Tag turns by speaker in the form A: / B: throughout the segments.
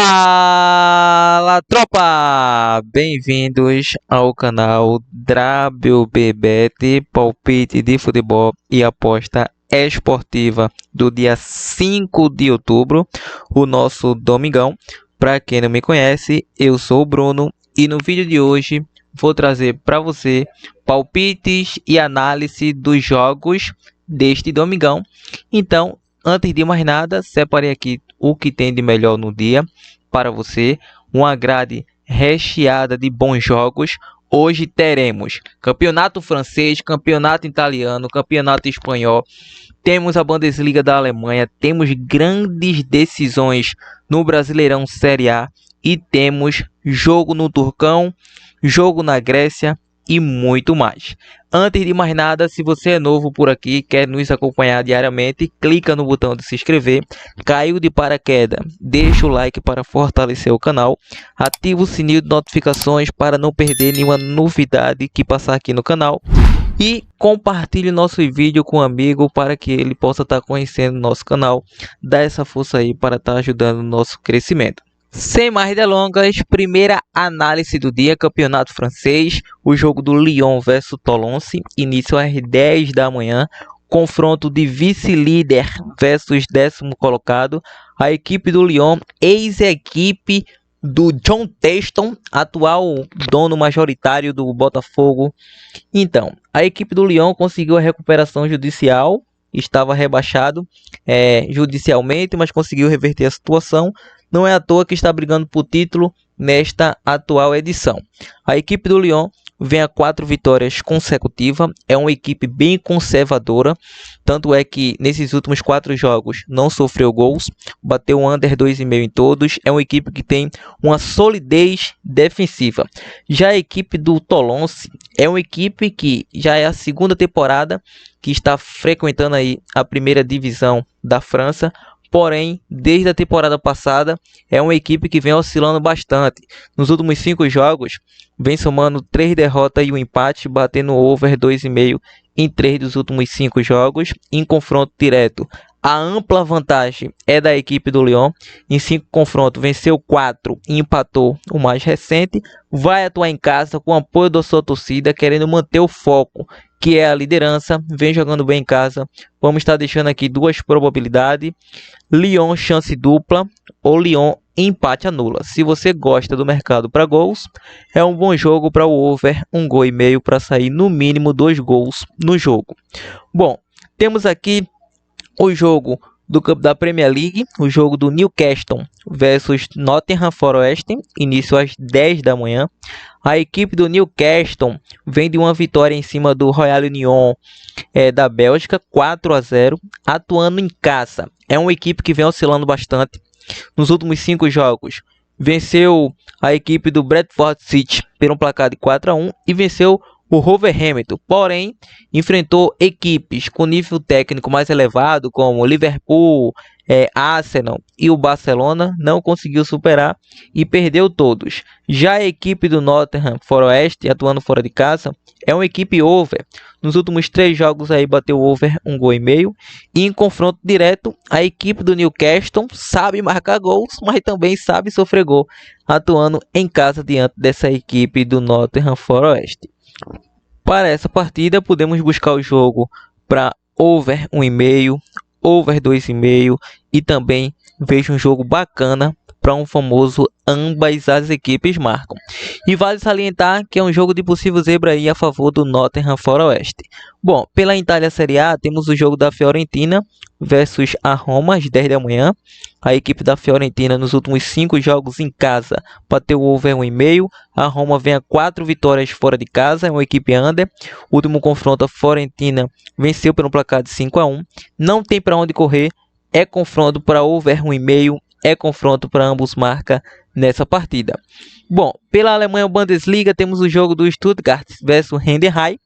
A: Fala, tropa! Bem-vindos ao canal WBBet, palpite de futebol e aposta esportiva do dia 5 de outubro, o nosso domingão. Para quem não me conhece, eu sou o Bruno e no vídeo de hoje vou trazer para você palpites e análise dos jogos deste domingão. Então, antes de mais nada, separei aqui o que tem de melhor no dia para você, uma grade recheada de bons jogos. Hoje teremos campeonato francês, campeonato italiano, campeonato espanhol, temos a Bundesliga da Alemanha, temos grandes decisões no Brasileirão Série A e temos jogo no Turcão, jogo na Grécia e muito mais. Antes de mais nada, se você é novo por aqui e quer nos acompanhar diariamente, clica no botão de se inscrever. Caiu de paraquedas, deixa o like para fortalecer o canal, ativa o sininho de notificações para não perder nenhuma novidade que passar aqui no canal e compartilhe nosso vídeo com um amigo para que ele possa estar conhecendo nosso canal. Dá essa força aí para estar ajudando no nosso crescimento. Sem mais delongas, primeira análise do dia, campeonato francês, o jogo do Lyon versus Toulouse, início às 10 da manhã, confronto de vice-líder versus 10º colocado, a equipe do Lyon, ex-equipe do John Textor, atual dono majoritário do Botafogo. Então, a equipe do Lyon conseguiu a recuperação judicial, estava rebaixado judicialmente, mas conseguiu reverter a situação. Não é à toa que está brigando por título nesta atual edição. A equipe do Lyon vem a 4 vitórias consecutivas, é uma equipe bem conservadora, tanto é que nesses últimos 4 jogos não sofreu gols, bateu um under 2,5 em todos, é uma equipe que tem uma solidez defensiva. Já a equipe do Toulouse é uma equipe que já é a segunda temporada que está frequentando aí a primeira divisão da França. Porém, desde a temporada passada, é uma equipe que vem oscilando bastante. Nos últimos 5 jogos, vem somando 3 derrotas e um empate, batendo over 2,5 em 3 dos últimos 5 jogos. Em confronto direto, a ampla vantagem é da equipe do Lyon. Em 5 confrontos, venceu 4 e empatou o mais recente. Vai atuar em casa com o apoio da sua torcida, querendo manter o foco, que é a liderança. Vem jogando bem em casa. Vamos estar deixando aqui 2 probabilidades. Lyon chance dupla ou Lyon empate anula. Se você gosta do mercado para gols, é um bom jogo para o over 1,5 gols para sair no mínimo 2 gols no jogo. Bom, temos aqui o jogo da Premier League, o jogo do Newcastle versus Nottingham Forest, início às 10 da manhã. A equipe do Newcastle vem de uma vitória em cima do Royal Union da Bélgica, 4-0, atuando em casa. É uma equipe que vem oscilando bastante. Nos últimos 5 jogos, venceu a equipe do Bradford City por um placar de 4-1 e venceu o Wolverhampton. Porém, enfrentou equipes com nível técnico mais elevado, como o Liverpool, Arsenal e o Barcelona, não conseguiu superar e perdeu todos. Já a equipe do Nottingham Forest, atuando fora de casa, é uma equipe over. Nos últimos 3 jogos aí bateu over 1,5 gols. E em confronto direto, a equipe do Newcastle sabe marcar gols, mas também sabe sofrer gol, atuando em casa diante dessa equipe do Nottingham Forest. Para essa partida, podemos buscar o jogo para over 1,5, over 2,5 e também vejo um jogo bacana para um famoso ambas as equipes marcam. E vale salientar que é um jogo de possível zebra aí a favor do Nottingham Forest. Bom, pela Itália Série A temos o jogo da Fiorentina versus a Roma às 10 da manhã. A equipe da Fiorentina nos últimos 5 jogos em casa bateu over 1,5. A Roma vem a 4 vitórias fora de casa, é uma equipe under. O último confronto a Fiorentina venceu pelo placar de 5-1. Não tem para onde correr, é confronto para over 1,5. É confronto para ambos marca nessa partida. Bom, pela Alemanha Bundesliga temos o jogo do Stuttgart versus Heidenheim.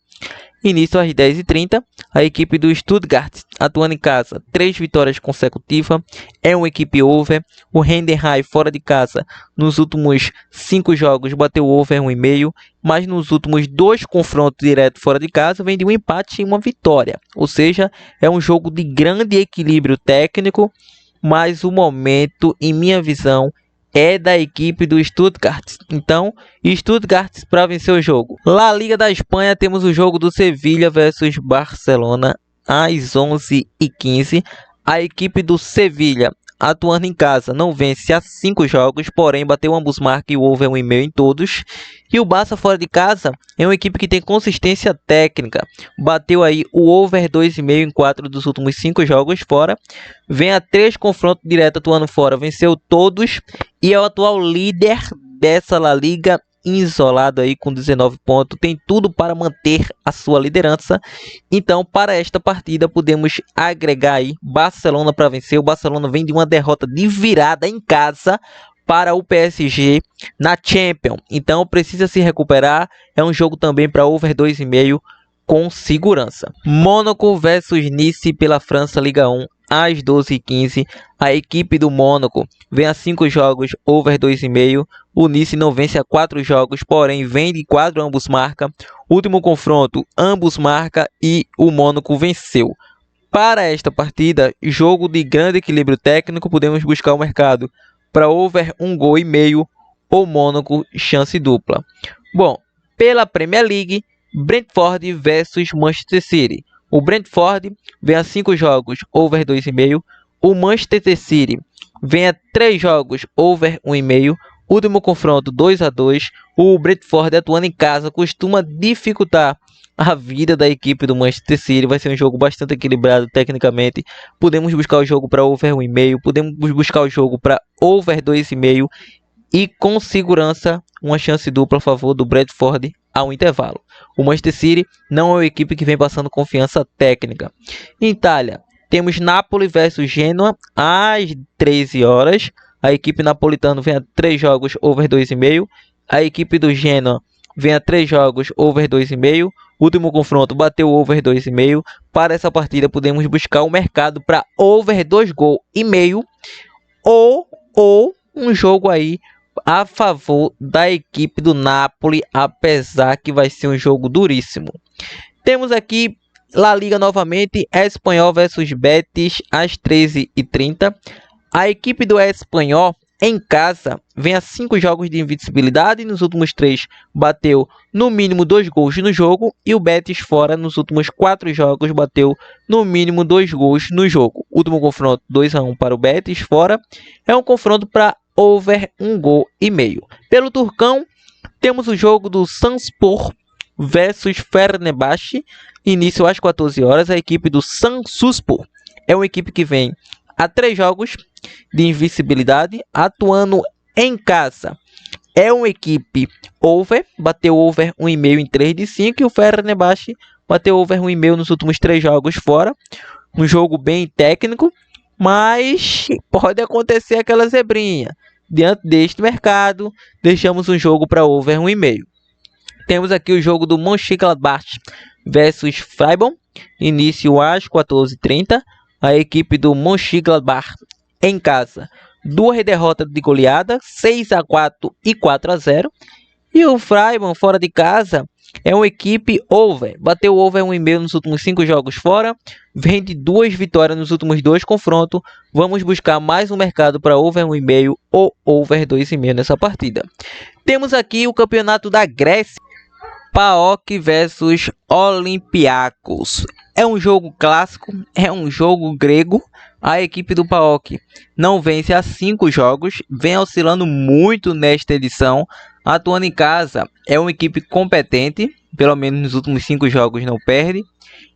A: Início às 10h30. A equipe do Stuttgart atuando em casa, 3 vitórias consecutivas. É uma equipe over. O Heidenheim fora de casa nos últimos 5 jogos bateu over 1,5. Mas nos últimos 2 confrontos diretos fora de casa vem de um empate e uma vitória. Ou seja, é um jogo de grande equilíbrio técnico. Mas o momento, em minha visão, é da equipe do Stuttgart. Então, Stuttgart para vencer o jogo. La Liga da Espanha, temos o jogo do Sevilla versus Barcelona às 11h15. A equipe do Sevilla, atuando em casa, não vence há 5 jogos, porém bateu ambos marcas e o over 1,5 em todos. E o Barça fora de casa é uma equipe que tem consistência técnica. Bateu aí o over 2,5 em 4 dos últimos 5 jogos fora. Vem a 3 confrontos diretos atuando fora, venceu todos. E é o atual líder dessa La Liga, isolado aí com 19 pontos. Tem tudo para manter a sua liderança. Então, para esta partida, podemos agregar aí Barcelona para vencer. O Barcelona vem de uma derrota de virada em casa para o PSG na Champions. Então, precisa se recuperar. É um jogo também para over 2,5 com segurança. Mônaco versus Nice pela França Liga 1 às 12h15. A equipe do Mônaco vem a 5 jogos, over 2,5. O Nice não vence a 4 jogos, porém vem de 4, ambos marcam. Último confronto, ambos marcam e o Mônaco venceu. Para esta partida, jogo de grande equilíbrio técnico, podemos buscar o mercado para over 1,5 gol ou Mônaco chance dupla. Bom, pela Premier League, Brentford versus Manchester City. O Brentford vem a 5 jogos, over 2,5. O Manchester City vem a 3 jogos, over 1,5. Último confronto 2-2. O Brentford, atuando em casa, costuma dificultar a vida da equipe do Manchester City. Vai ser um jogo bastante equilibrado tecnicamente. Podemos buscar o jogo para over 1,5. Podemos buscar o jogo para over 2,5. E com segurança, uma chance dupla a favor do Brentford ao intervalo. O Manchester City não é uma equipe que vem passando confiança técnica. Em Itália, temos Napoli versus Genoa às 13 horas. A equipe napolitana vem a 3 jogos, over 2,5. A equipe do Genoa vem a 3 jogos, over 2,5. Último confronto bateu over 2,5. Para essa partida, podemos buscar o mercado para over 2,5 gols ou um jogo aí a favor da equipe do Napoli, apesar que vai ser um jogo duríssimo. Temos aqui La Liga novamente, Espanhol versus Betis às 13h30. A equipe do Espanhol em casa vem a 5 jogos de invencibilidade. Nos últimos 3 bateu no mínimo 2 gols no jogo. E o Betis fora nos últimos 4 jogos bateu no mínimo 2 gols no jogo. Último confronto 2-1 para o Betis fora. É um confronto para over 1,5 gol. Pelo Turcão, temos o jogo do Samspor versus Fenerbahçe. Início às 14 horas. A equipe do Samspor é uma equipe que vem a 3 jogos de invencibilidade, atuando em casa. É uma equipe over, bateu over 1,5 em 3 de 5. E o Fenerbahçe bateu over 1,5 nos últimos 3 jogos fora. Um jogo bem técnico, mas pode acontecer aquela zebrinha. Diante deste mercado, deixamos um jogo para over 1,5. Temos aqui o jogo do Mönchengladbach versus Freiburg. Início às 14h30. A equipe do Mönchengladbach em casa, 2 derrotas de goleada, 6-4 e 4-0. E o Freiburg fora de casa é uma equipe over. Bateu over 1,5 nos últimos 5 jogos fora. Vem de 2 vitórias nos últimos 2 confrontos. Vamos buscar mais um mercado para over 1,5 ou over 2,5 nessa partida. Temos aqui o campeonato da Grécia. PAOK versus Olympiacos. É um jogo clássico, é um jogo grego. A equipe do PAOK não vence há 5 jogos, vem oscilando muito nesta edição. Atuando em casa, é uma equipe competente, pelo menos nos últimos 5 jogos não perde.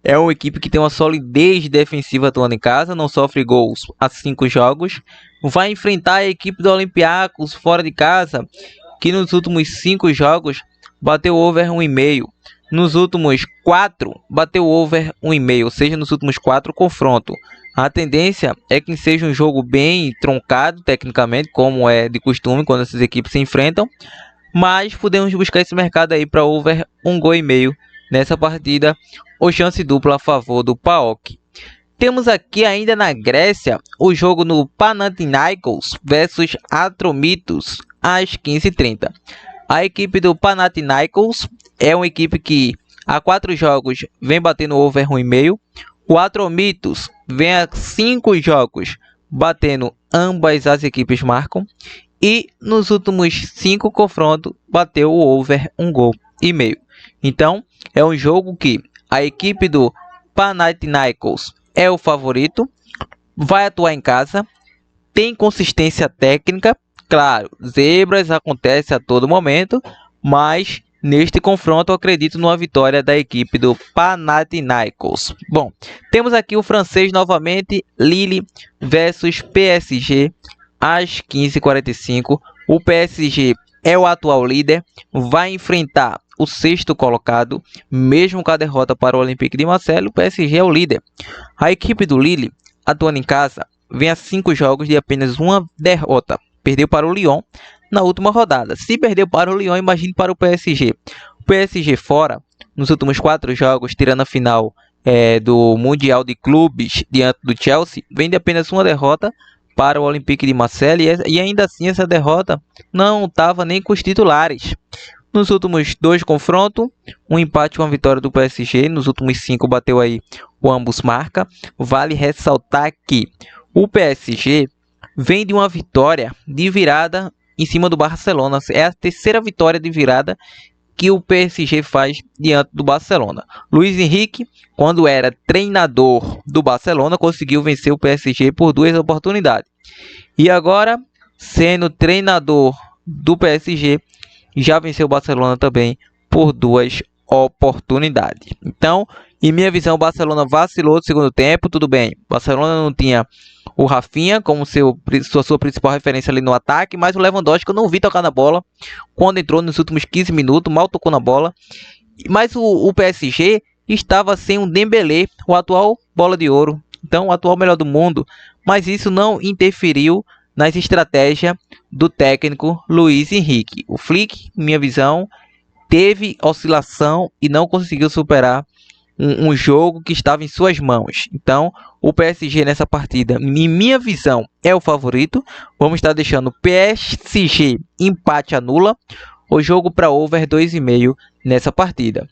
A: É uma equipe que tem uma solidez defensiva atuando em casa, não sofre gols há 5 jogos. Vai enfrentar a equipe do Olympiacos fora de casa, que nos últimos 5 jogos bateu over 1,5. Nos últimos 4 bateu over 1,5, ou seja, nos últimos 4 confrontos. A tendência é que seja um jogo bem truncado tecnicamente, como é de costume quando essas equipes se enfrentam. Mas podemos buscar esse mercado aí para over 1,5 gol nessa partida, ou chance dupla a favor do PAOK. Temos aqui ainda na Grécia o jogo no Panathinaikos versus Atromitos às 15h30. A equipe do Panathinaikos é uma equipe que há 4 jogos vem batendo over 1,5. O Atromitos vem a 5 jogos batendo, ambas as equipes marcam. E nos últimos 5 confrontos, bateu o over 1,5 gols. Então, é um jogo que a equipe do Panathinaikos é o favorito, vai atuar em casa, tem consistência técnica. Claro, zebras acontecem a todo momento, mas neste confronto eu acredito numa vitória da equipe do Panathinaikos. Bom, temos aqui o francês novamente, Lille versus PSG, às 15h45. O PSG é o atual líder, vai enfrentar o sexto colocado, mesmo com a derrota para o Olympique de Marseille. O PSG é o líder. A equipe do Lille, atuando em casa, vem a 5 jogos de apenas uma derrota. Perdeu para o Lyon na última rodada. Se perdeu para o Lyon, imagine para o PSG. O PSG fora, nos últimos 4 jogos, tirando a final do Mundial de Clubes diante do Chelsea, vem de apenas uma derrota para o Olympique de Marseille. E ainda assim essa derrota não estava nem com os titulares. Nos últimos 2 confrontos, um empate e uma vitória do PSG. Nos últimos 5 bateu aí o ambos marca. Vale ressaltar que o PSG vem de uma vitória de virada em cima do Barcelona. É a terceira vitória de virada que o PSG faz diante do Barcelona. Luiz Henrique, quando era treinador do Barcelona, conseguiu vencer o PSG por 2 oportunidades. E agora, sendo treinador do PSG, já venceu o Barcelona também por 2 oportunidades. Então, em minha visão, o Barcelona vacilou no segundo tempo. Tudo bem, o Barcelona não tinha o Rafinha como sua principal referência ali no ataque, mas o Lewandowski eu não vi tocar na bola quando entrou nos últimos 15 minutos, mal tocou na bola. Mas o PSG estava sem um Dembélé, o atual bola de ouro, então o atual melhor do mundo, mas isso não interferiu nas estratégias do técnico Luiz Henrique. O Flick, minha visão, teve oscilação e não conseguiu superar um jogo que estava em suas mãos. Então, o PSG nessa partida, em minha visão, é o favorito. Vamos estar deixando PSG empate anula o jogo para over 2,5 nessa partida.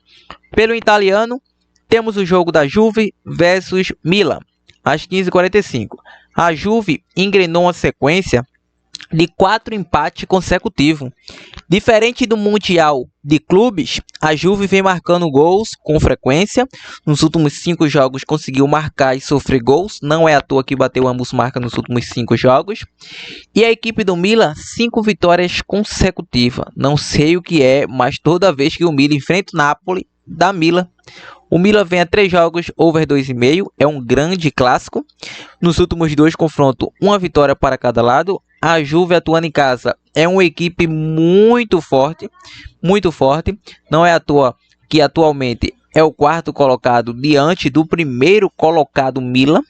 A: Pelo italiano, temos o jogo da Juve versus Milan, às 15h45. A Juve engrenou uma sequência de 4 empates consecutivos. Diferente do Mundial de Clubes, a Juve vem marcando gols com frequência. Nos últimos 5 jogos conseguiu marcar e sofrer gols. Não é à toa que bateu ambos marcas nos últimos 5 jogos. E a equipe do Milan, 5 vitórias consecutivas. Não sei o que é, mas toda vez que o Milan enfrenta o Napoli, dá Milan. O Milan vem a 3 jogos, over 2,5. É um grande clássico. Nos últimos 2 confrontos, uma vitória para cada lado. A Juve atuando em casa é uma equipe muito forte, muito forte. Não é à toa que atualmente é o 4º colocado diante do primeiro colocado Milan.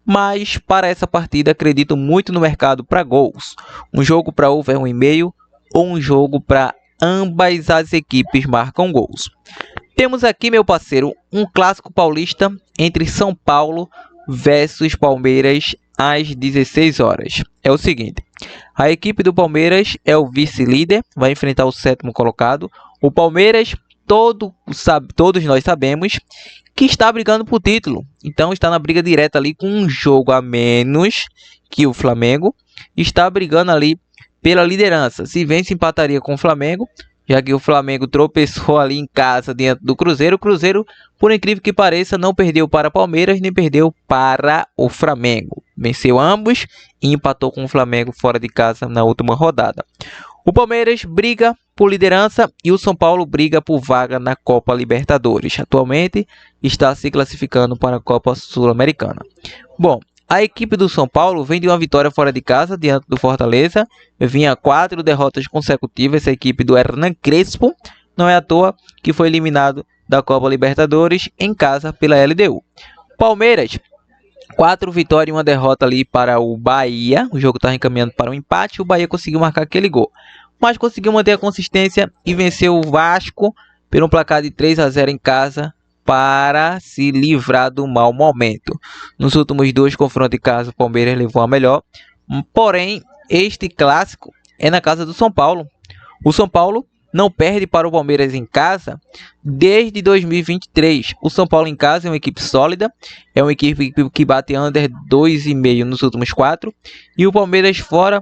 A: Mas para essa partida acredito muito no mercado para gols. Um jogo para over 1,5 ou um jogo para ambas as equipes marcam gols. Temos aqui, meu parceiro, um clássico paulista entre São Paulo versus Palmeiras às 16 horas. É o seguinte, a equipe do Palmeiras é o vice-líder, vai enfrentar o 7º colocado. O Palmeiras, todos nós sabemos que está brigando por título. Então está na briga direta ali com um jogo a menos que o Flamengo. Está brigando ali pela liderança. Se vence, empataria com o Flamengo, já que o Flamengo tropeçou ali em casa diante do Cruzeiro. O Cruzeiro, por incrível que pareça, não perdeu para o Palmeiras, nem perdeu para o Flamengo. Venceu ambos e empatou com o Flamengo fora de casa na última rodada. O Palmeiras briga por liderança e o São Paulo briga por vaga na Copa Libertadores. Atualmente está se classificando para a Copa Sul-Americana. Bom, a equipe do São Paulo vem de uma vitória fora de casa diante do Fortaleza. Vinha 4 derrotas consecutivas. Essa equipe do Hernan Crespo, não é à toa que foi eliminado da Copa Libertadores em casa pela LDU. Palmeiras, 4 vitórias e uma derrota ali para o Bahia. O jogo estava encaminhando para um empate. O Bahia conseguiu marcar aquele gol, mas conseguiu manter a consistência e venceu o Vasco pelo placar de 3-0 em casa, para se livrar do mau momento. Nos últimos 2 confrontos em casa, o Palmeiras levou a melhor. Porém, este clássico é na casa do São Paulo. O São Paulo não perde para o Palmeiras em casa desde 2023. O São Paulo em casa é uma equipe sólida. É uma equipe que bate under 2,5 nos últimos 4. E o Palmeiras fora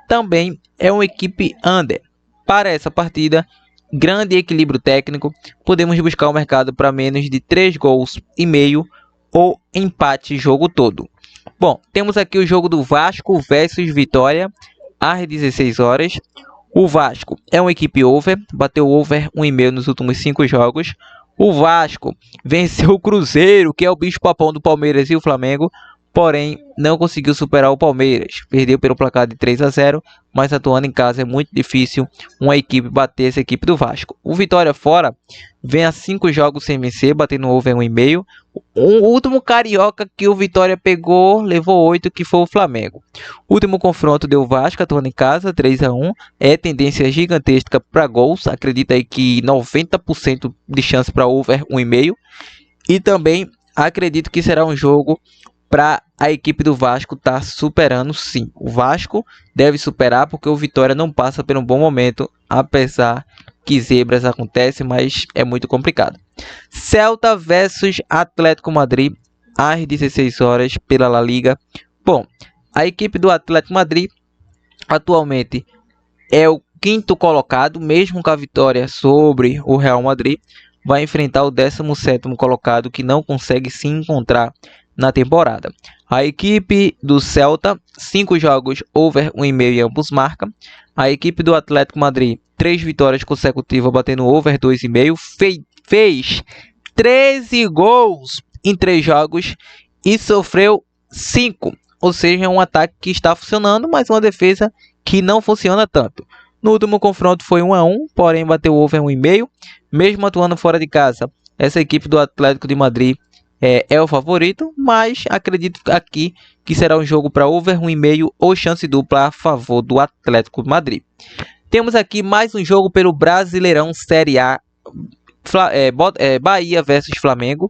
A: também é uma equipe under. Para essa partida, grande equilíbrio técnico, podemos buscar o mercado para menos de 3 gols e meio ou empate jogo todo. Bom, temos aqui o jogo do Vasco versus Vitória às 16 horas. O Vasco é uma equipe over, bateu over 1,5 nos últimos 5 jogos. O Vasco venceu o Cruzeiro, que é o bicho-papão do Palmeiras e o Flamengo, porém não conseguiu superar o Palmeiras. Perdeu pelo placar de 3-0, mas atuando em casa é muito difícil uma equipe bater essa equipe do Vasco. O Vitória fora vem a 5 jogos sem vencer, batendo over 1,5. O último carioca que o Vitória pegou levou 8, que foi o Flamengo. O último confronto deu Vasco atuando em casa, 3-1. É tendência gigantesca para gols. Acredita aí que 90% de chance para over 1,5. E também acredito que será um jogo para a equipe do Vasco estar superando, sim. O Vasco deve superar porque o Vitória não passa por um bom momento, apesar que zebras acontecem, mas é muito complicado. Celta versus Atlético Madrid às 16 horas pela La Liga. Bom, a equipe do Atlético Madrid atualmente é o quinto colocado, mesmo com a vitória sobre o Real Madrid, vai enfrentar o 17º colocado que não consegue se encontrar na temporada. A equipe do Celta, 5 jogos over 1,5 e ambos marcam. A equipe do Atlético Madrid, 3 vitórias consecutivas batendo over 2,5, fez 13 gols em 3 jogos e sofreu 5. Ou seja, é um ataque que está funcionando, mas uma defesa que não funciona tanto. No último confronto foi 1-1, porém bateu over 1,5. Mesmo atuando fora de casa, essa equipe do Atlético de Madrid é o favorito, mas acredito aqui que será um jogo para over 1,5 ou chance dupla a favor do Atlético de Madrid. Temos aqui mais um jogo pelo Brasileirão Série A, Bahia versus Flamengo,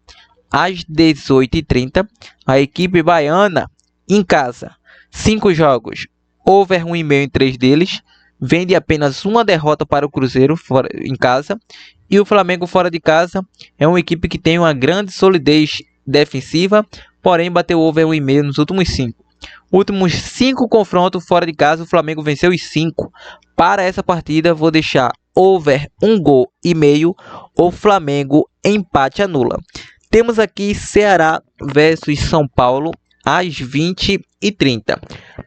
A: às 18h30. A equipe baiana em casa, 5 jogos, over 1,5 em 3 deles, vende apenas uma derrota para o Cruzeiro em casa. E o Flamengo fora de casa é uma equipe que tem uma grande solidez defensiva, porém bateu over 1,5 nos últimos 5. Últimos 5 confrontos fora de casa, o Flamengo venceu os 5. Para essa partida, vou deixar over 1,5 gol ou Flamengo empate anula. Temos aqui Ceará versus São Paulo às 20h30.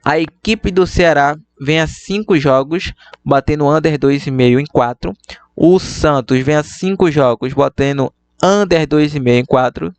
A: A equipe do Ceará vem a 5 jogos, batendo under 2,5 em 4. O Santos vem a 5 jogos, batendo under 2,5 em 4.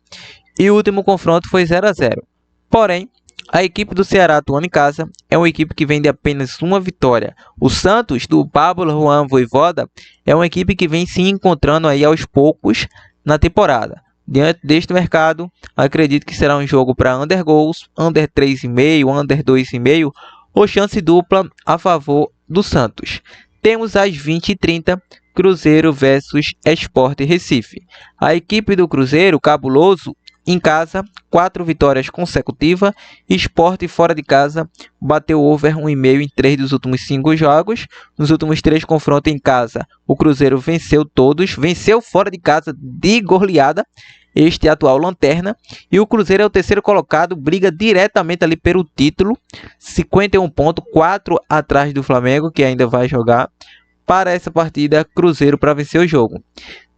A: E o último confronto foi 0-0. Porém, a equipe do Ceará atuando em casa é uma equipe que vem de apenas uma vitória. O Santos, do Pablo Juan Voivoda, é uma equipe que vem se encontrando aí aos poucos na temporada. Diante deste mercado, acredito que será um jogo para under gols, under 3,5, under 2,5 ou chance dupla a favor do Santos. Temos às 20h30 Cruzeiro versus Sport Recife. A equipe do Cruzeiro, cabuloso, em casa, 4 vitórias consecutivas. Sport fora de casa, bateu over 1,5 em 3 dos últimos 5 jogos. Nos últimos 3 confrontos em casa, o Cruzeiro venceu todos. Venceu fora de casa de goleada este atual lanterna. E o Cruzeiro é o terceiro colocado, briga diretamente ali pelo título. 51 pontos, 4 atrás do Flamengo, que ainda vai jogar. Para essa partida, Cruzeiro para vencer o jogo.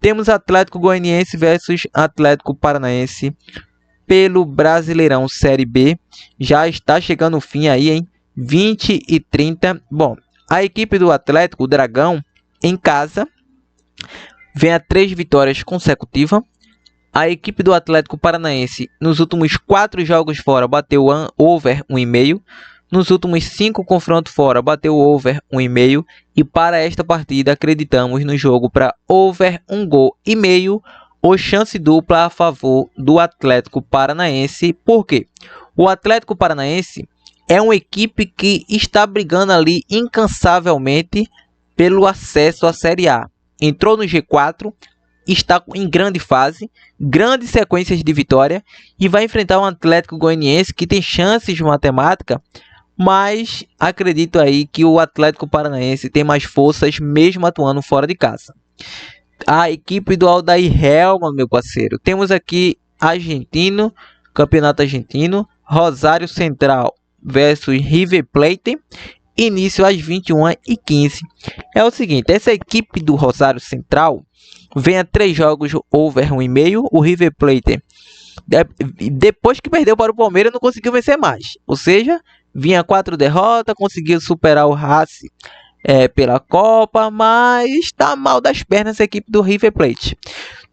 A: Temos Atlético Goianiense versus Atlético Paranaense pelo Brasileirão Série B. Já está chegando o fim aí, hein? 20h30. Bom, a equipe do Atlético, o Dragão, em casa, vem a 3 vitórias consecutivas. A equipe do Atlético Paranaense, nos últimos 4 jogos fora, bateu over 1,5. Nos últimos 5 confrontos fora, bateu over 1,5. E para esta partida, acreditamos no jogo para over 1,5 gol ou chance dupla a favor do Atlético Paranaense. Por quê? O Atlético Paranaense é uma equipe que está brigando ali incansavelmente pelo acesso à Série A. Entrou no G4, está em grande fase, grandes sequências de vitória e vai enfrentar um Atlético Goianiense que tem chances de matemática, mas acredito aí que o Atlético Paranaense tem mais forças mesmo atuando fora de casa. A equipe do Aldair Helma, meu parceiro. Temos aqui argentino, campeonato argentino, Rosário Central versus River Plate. início às 21h15. É o seguinte, essa equipe do Rosário Central vem a 3 jogos over 1,5. O River Plate, depois que perdeu para o Palmeiras, não conseguiu vencer mais. Ou seja, vinha 4 derrotas, conseguiu superar o Racing pela Copa, mas está mal das pernas a equipe do River Plate.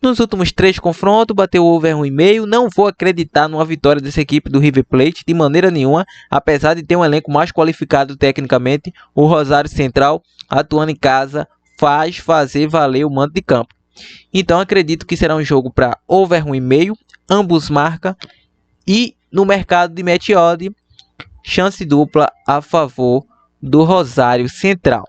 A: Nos últimos 3 confrontos, bateu over 1,5. Não vou acreditar numa vitória dessa equipe do River Plate de maneira nenhuma, apesar de ter um elenco mais qualificado tecnicamente. O Rosário Central, atuando em casa, faz fazer valer o mando de campo. Então acredito que será um jogo para over 1,5, ambos marcam, e no mercado de match odd, chance dupla a favor do Rosário Central.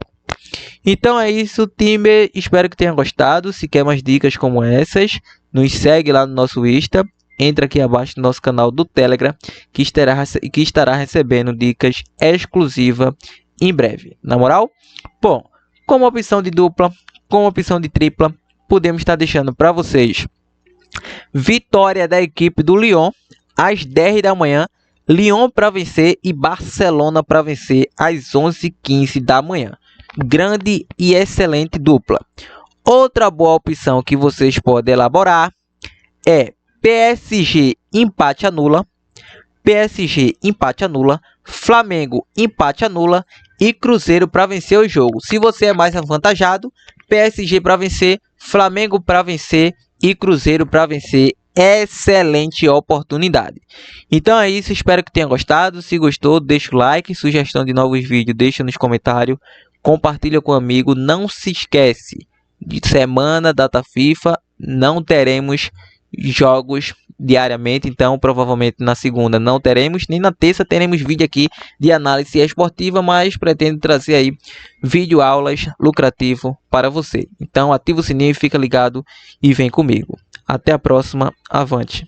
A: Então é isso, time. Espero que tenha gostado. Se quer mais dicas como essas, nos segue lá no nosso Insta. Entra aqui abaixo no nosso canal do Telegram, que estará recebendo dicas exclusivas em breve. Na moral, bom, como opção de dupla, como opção de tripla, podemos estar deixando para vocês vitória da equipe do Lyon às 10 da manhã. Lyon para vencer e Barcelona para vencer às 11h15 da manhã. Grande e excelente dupla. Outra boa opção que vocês podem elaborar é PSG empate anula, PSG empate anula, Flamengo empate anula e Cruzeiro para vencer o jogo. Se você é mais avantajado, PSG para vencer, Flamengo para vencer e Cruzeiro para vencer. Excelente oportunidade. Então é isso, espero que tenha gostado. Se gostou, deixa o like, sugestão de novos vídeos, deixa nos comentários. Compartilha com o amigo. Não se esquece, de semana, data FIFA, não teremos jogos diariamente. Então provavelmente na segunda não teremos, nem na terça teremos vídeo aqui de análise esportiva, mas pretendo trazer aí vídeo aulas lucrativo para você. Então ativa o sininho, fica ligado e vem comigo. Até a próxima, avante!